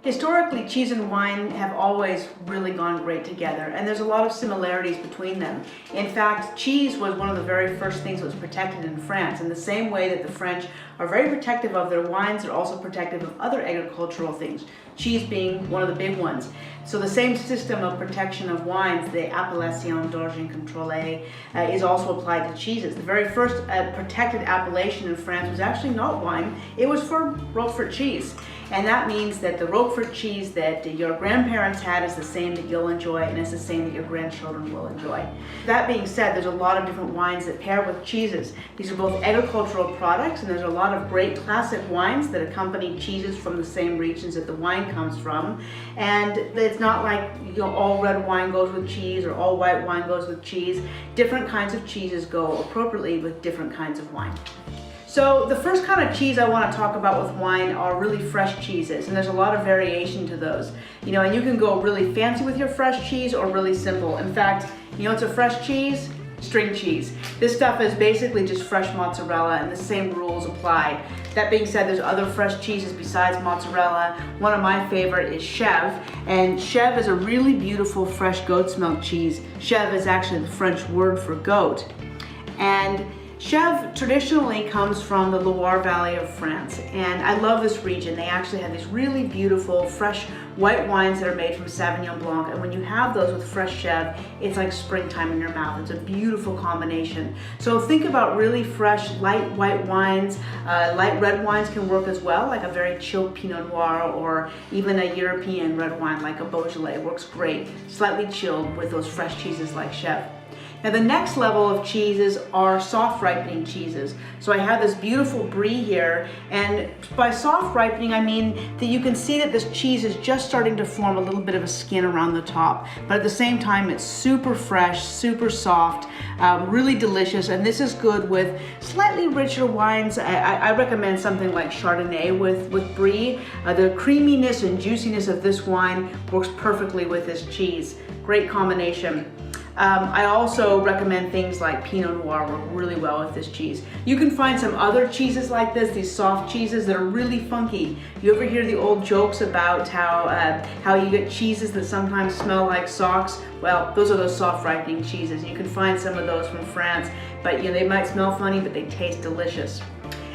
Historically, cheese and wine have always really gone great together, and there's a lot of similarities between them. In fact, cheese was one of the very first things that was protected in France. In the same way that the French are very protective of their wines, they're also protective of other agricultural things, cheese being one of the big ones. So the same system of protection of wines, the appellation d'origine contrôlée, is also applied to cheeses. The very first protected appellation in France was actually not wine, it was for Roquefort cheese. And that means that the Roquefort cheese that your grandparents had is the same that you'll enjoy, and it's the same that your grandchildren will enjoy. That being said, there's a lot of different wines that pair with cheeses. These are both agricultural products, and there's a lot of great classic wines that accompany cheeses from the same regions that the wine comes from. And it's not like, all red wine goes with cheese or all white wine goes with cheese. Different kinds of cheeses go appropriately with different kinds of wine. So the first kind of cheese I want to talk about with wine are really fresh cheeses, and there's a lot of variation to those. And you can go really fancy with your fresh cheese or really simple. In fact, it's a fresh cheese? String cheese. This stuff is basically just fresh mozzarella, and the same rules apply. That being said, there's other fresh cheeses besides mozzarella. One of my favorite is Chèvre, and Chèvre is a really beautiful fresh goat's milk cheese. Chèvre is actually the French word for goat. And Chèvre traditionally comes from the Loire Valley of France, and I love this region. They actually have these really beautiful, fresh white wines that are made from Sauvignon Blanc, and when you have those with fresh Chèvre, it's like springtime in your mouth. It's a beautiful combination. So think about really fresh, light white wines. Light red wines can work as well, like a very chilled Pinot Noir, or even a European red wine like a Beaujolais works great, slightly chilled with those fresh cheeses like Chèvre. Now the next level of cheeses are soft ripening cheeses. So I have this beautiful brie here, and by soft ripening I mean that you can see that this cheese is just starting to form a little bit of a skin around the top, but at the same time it's super fresh, super soft, really delicious, and this is good with slightly richer wines. I recommend something like Chardonnay with brie. The creaminess and juiciness of this wine works perfectly with this cheese. Great combination. I also recommend things like Pinot Noir work really well with this cheese. You can find some other cheeses like this, these soft cheeses that are really funky. You ever hear the old jokes about how you get cheeses that sometimes smell like socks? Well, those are those soft ripening cheeses. You can find some of those from France, but they might smell funny, but they taste delicious.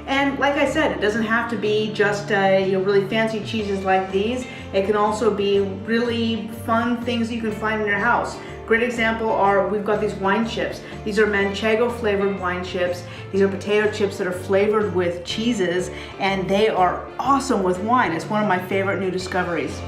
And like I said, it doesn't have to be just really fancy cheeses like these. It can also be really fun things you can find in your house. Great example are, we've got these wine chips. These are manchego flavored wine chips. These are potato chips that are flavored with cheeses, and they are awesome with wine. It's one of my favorite new discoveries.